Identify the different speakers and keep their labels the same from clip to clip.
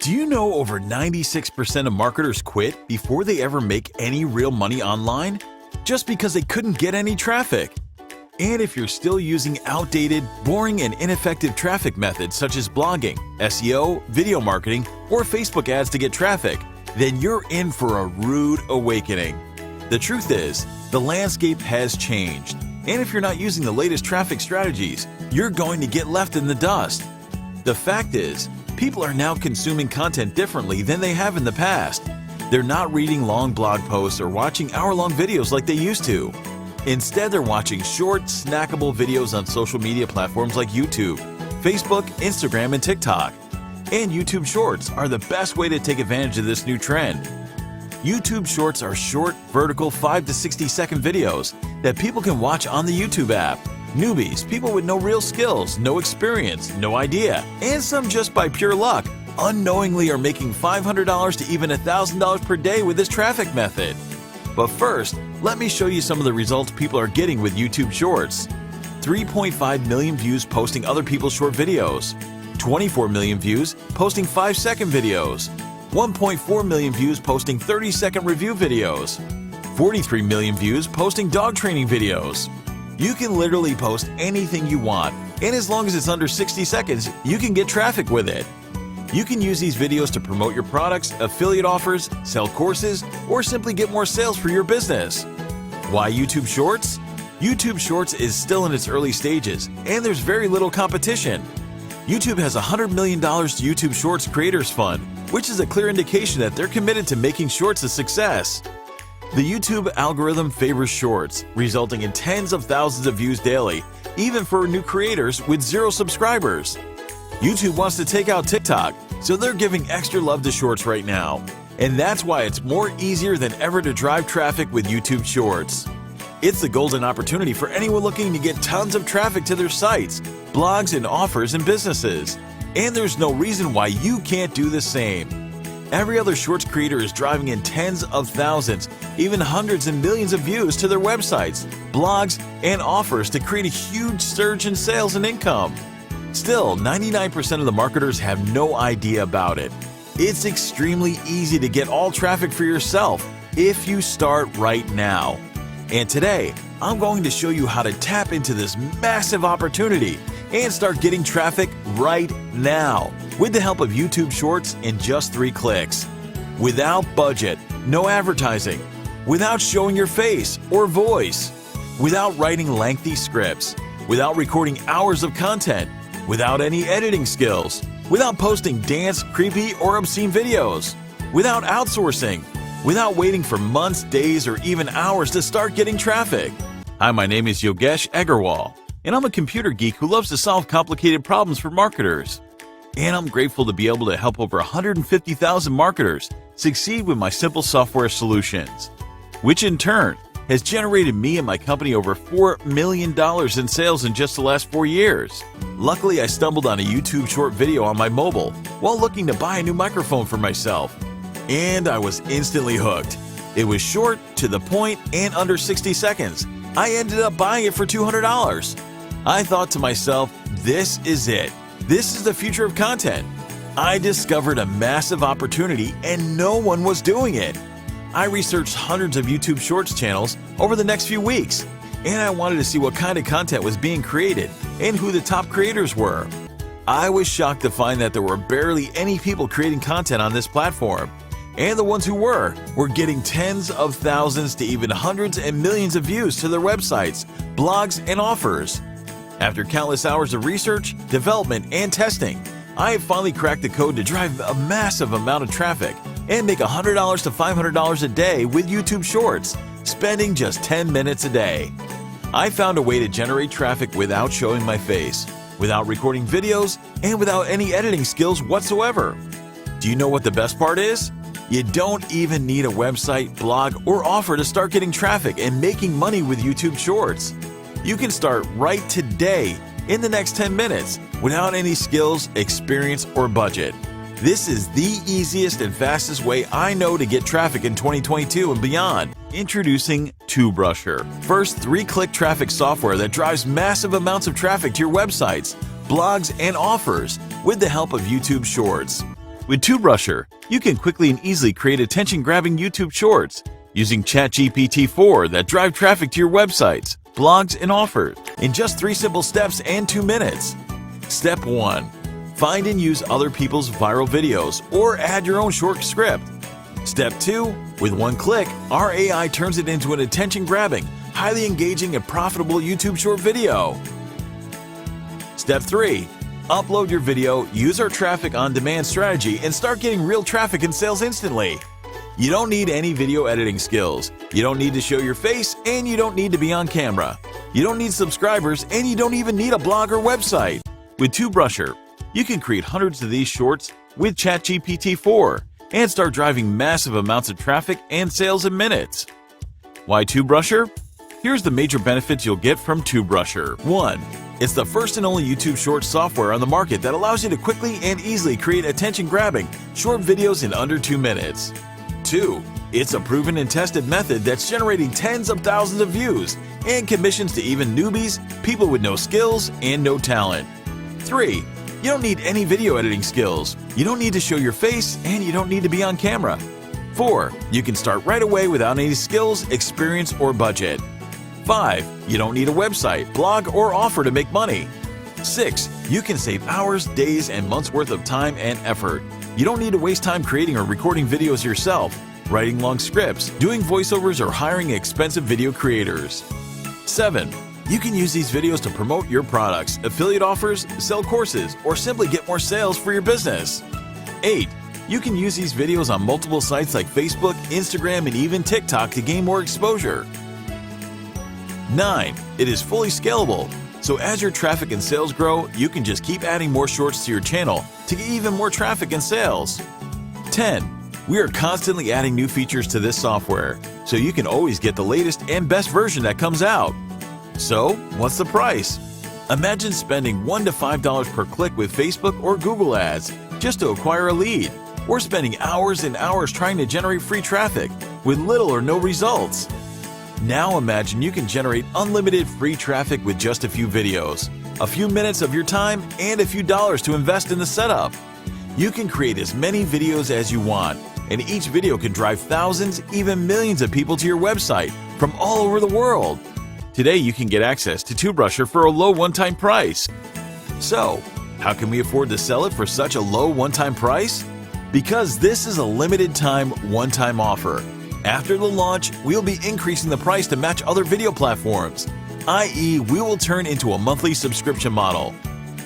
Speaker 1: Do you know over 96% of marketers quit before they ever make any real money online? Just because they couldn't get any traffic. And if you're still using outdated, boring, and ineffective traffic methods such as blogging, SEO, video marketing, or Facebook ads to get traffic, then you're in for a rude awakening. The truth is, the landscape has changed. And if you're not using the latest traffic strategies, you're going to get left in the dust. The fact is, people are now consuming content differently than they have in the past. They're not reading long blog posts or watching hour-long videos like they used to. Instead, they're watching short, snackable videos on social media platforms like YouTube, Facebook, Instagram, and TikTok. And YouTube Shorts are the best way to take advantage of this new trend. YouTube Shorts are short, vertical 5 to 60-second videos that people can watch on the YouTube app. Newbies, people with no real skills, no experience, no idea, and some just by pure luck, unknowingly are making $500 to even $1,000 per day with this traffic method. But first, let me show you some of the results people are getting with YouTube Shorts. 3.5 million views posting other people's short videos. 24 million views posting 5-second videos. 1.4 million views posting 30-second review videos. 43 million views posting dog training videos. You can literally post anything you want, and as long as it's under 60 seconds, you can get traffic with it. You can use these videos to promote your products, affiliate offers, sell courses, or simply get more sales for your business. Why YouTube Shorts? YouTube Shorts is still in its early stages, and there's very little competition. YouTube has $100 million to YouTube Shorts Creators Fund, which is a clear indication that they're committed to making Shorts a success. The YouTube algorithm favors Shorts, resulting in tens of thousands of views daily, even for new creators with 0 subscribers. YouTube wants to take out TikTok, so they're giving extra love to Shorts right now. And that's why it's more easier than ever to drive traffic with YouTube Shorts. It's the golden opportunity for anyone looking to get tons of traffic to their sites, blogs, and offers and businesses. And there's no reason why you can't do the same. Every other Shorts creator is driving in tens of thousands, even hundreds and millions of views to their websites, blogs, and offers to create a huge surge in sales and income. Still, 99% of the marketers have no idea about it. It's extremely easy to get all traffic for yourself if you start right now. And today, I'm going to show you how to tap into this massive opportunity and start getting traffic right now with the help of YouTube Shorts in just 3 clicks. Without budget, no advertising, without showing your face or voice, without writing lengthy scripts, without recording hours of content, without any editing skills, without posting dance, creepy, or obscene videos, without outsourcing, without waiting for months, days, or even hours to start getting traffic. Hi, my name is Yogesh Agarwal, and I'm a computer geek who loves to solve complicated problems for marketers. And I'm grateful to be able to help over 150,000 marketers succeed with my simple software solutions, which in turn has generated me and my company over $4 million in sales in just the last 4 years. Luckily, I stumbled on a YouTube short video on my mobile while looking to buy a new microphone for myself, and I was instantly hooked. It was short, to the point, and under 60 seconds. I ended up buying it for $200. I thought to myself, this is it. This is the future of content. I discovered a massive opportunity and no one was doing it. I researched hundreds of YouTube Shorts channels over the next few weeks, and I wanted to see what kind of content was being created and who the top creators were. I was shocked to find that there were barely any people creating content on this platform, and the ones who were getting tens of thousands to even hundreds and millions of views to their websites, blogs, and offers. After countless hours of research, development, and testing, I have finally cracked the code to drive a massive amount of traffic and make $100 to $500 a day with YouTube Shorts, spending just 10 minutes a day. I found a way to generate traffic without showing my face, without recording videos, and without any editing skills whatsoever. Do you know what the best part is? You don't even need a website, blog, or offer to start getting traffic and making money with YouTube Shorts. You can start right today in the next 10 minutes without any skills, experience, or budget. This is the easiest and fastest way I know to get traffic in 2022 and beyond. Introducing TubeRushR. First, 3-click traffic software that drives massive amounts of traffic to your websites, blogs, and offers with the help of YouTube Shorts. With TubeRushR, you can quickly and easily create attention-grabbing YouTube shorts using ChatGPT 4 that drive traffic to your websites, blogs, and offers in just 3 simple steps and 2 minutes. Step 1. Find and use other people's viral videos or add your own short script. Step 2. With one click, our AI turns it into an attention-grabbing, highly engaging, and profitable YouTube short video. Step 3. Upload your video, use our traffic on demand strategy, and start getting real traffic and sales instantly. You don't need any video editing skills. You don't need to show your face, and you don't need to be on camera. You don't need subscribers, and you don't even need a blog or website. With TubeRushR, you can create hundreds of these shorts with ChatGPT 4 and start driving massive amounts of traffic and sales in minutes. Why TubeRushR? Here's the major benefits you'll get from TubeRushR. 1. It's the first and only YouTube Shorts software on the market that allows you to quickly and easily create attention-grabbing, short videos in under 2 minutes. 2. It's a proven and tested method that's generating tens of thousands of views and commissions to even newbies, people with no skills, and no talent. 3. You don't need any video editing skills. You don't need to show your face, and you don't need to be on camera. 4. You can start right away without any skills, experience, or budget. 5. You don't need a website, blog, or offer to make money. 6. You can save hours, days, and months worth of time and effort. You don't need to waste time creating or recording videos yourself, writing long scripts, doing voiceovers, or hiring expensive video creators. 7. You can use these videos to promote your products, affiliate offers, sell courses, or simply get more sales for your business. 8. You can use these videos on multiple sites like Facebook, Instagram, and even TikTok to gain more exposure. 9. It is fully scalable, so as your traffic and sales grow, you can just keep adding more shorts to your channel to get even more traffic and sales. 10. We are constantly adding new features to this software, so you can always get the latest and best version that comes out. So, what's the price? Imagine spending $1 to $5 per click with Facebook or Google ads just to acquire a lead, or spending hours and hours trying to generate free traffic with little or no results. Now imagine you can generate unlimited free traffic with just a few videos, a few minutes of your time, and a few dollars to invest in the setup. You can create as many videos as you want, and each video can drive thousands, even millions of people to your website from all over the world. Today you can get access to TubeRushR for a low one-time price. So, how can we afford to sell it for such a low one-time price? Because this is a limited time, one-time offer. After the launch, we'll be increasing the price to match other video platforms, i.e., we will turn into a monthly subscription model.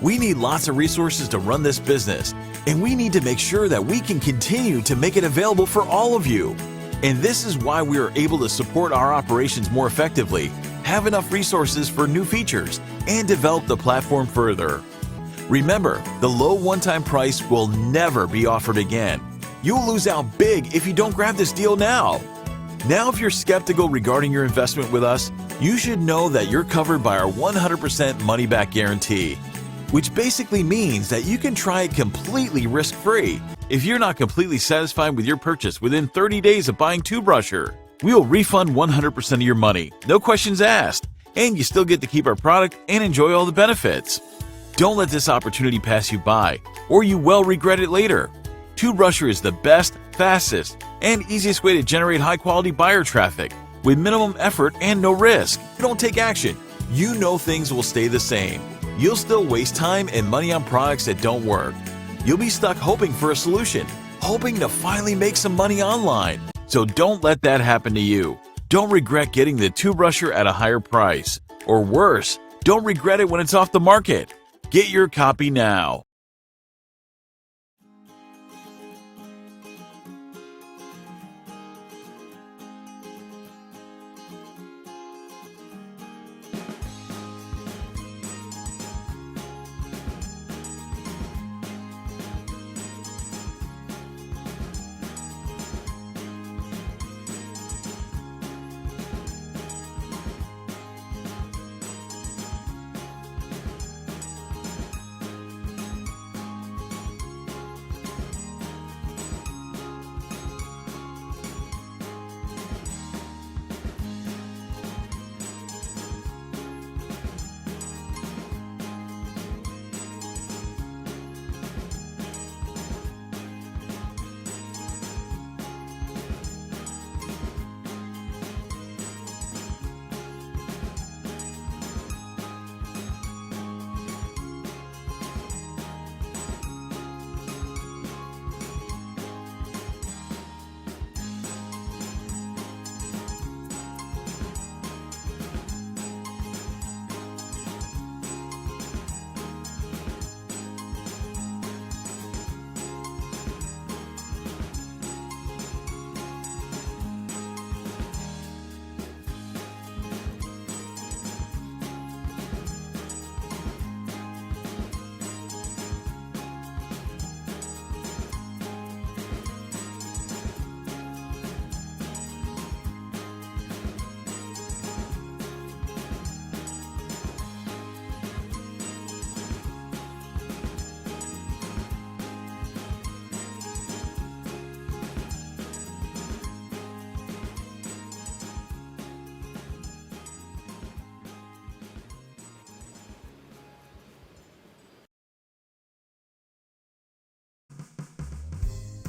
Speaker 1: We need lots of resources to run this business, and we need to make sure that we can continue to make it available for all of you. And this is why we are able to support our operations more effectively, have enough resources for new features, and develop the platform further. Remember, the low one-time price will never be offered again. You'll lose out big if you don't grab this deal now. Now, if you're skeptical regarding your investment with us, you should know that you're covered by our 100% money-back guarantee, which basically means that you can try it completely risk-free. If you're not completely satisfied with your purchase within 30 days of buying TubeRushR, we'll refund 100% of your money, no questions asked, and you still get to keep our product and enjoy all the benefits. Don't let this opportunity pass you by, or you will regret it later. TubeRushR is the best, fastest, and easiest way to generate high-quality buyer traffic with minimum effort and no risk. You don't take action. You know things will stay the same. You'll still waste time and money on products that don't work. You'll be stuck hoping for a solution, hoping to finally make some money online. So don't let that happen to you. Don't regret getting the TubeRushR at a higher price. Or worse, don't regret it when it's off the market. Get your copy now.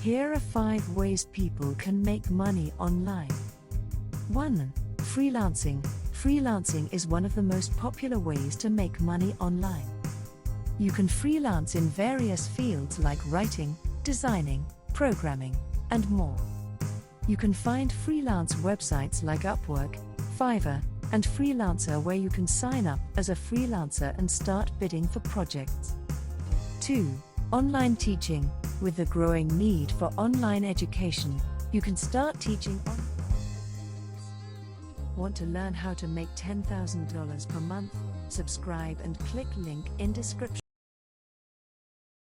Speaker 2: Here are 5 ways people can make money online. 1. Freelancing. Freelancing is one of the most popular ways to make money online. You can freelance in various fields like writing, designing, programming, and more. You can find freelance websites like Upwork, Fiverr, and Freelancer where you can sign up as a freelancer and start bidding for projects. 2. Online teaching. With the growing need for online education, you can start teaching online. Want to learn how to make $10,000 per month? Subscribe and click link in description.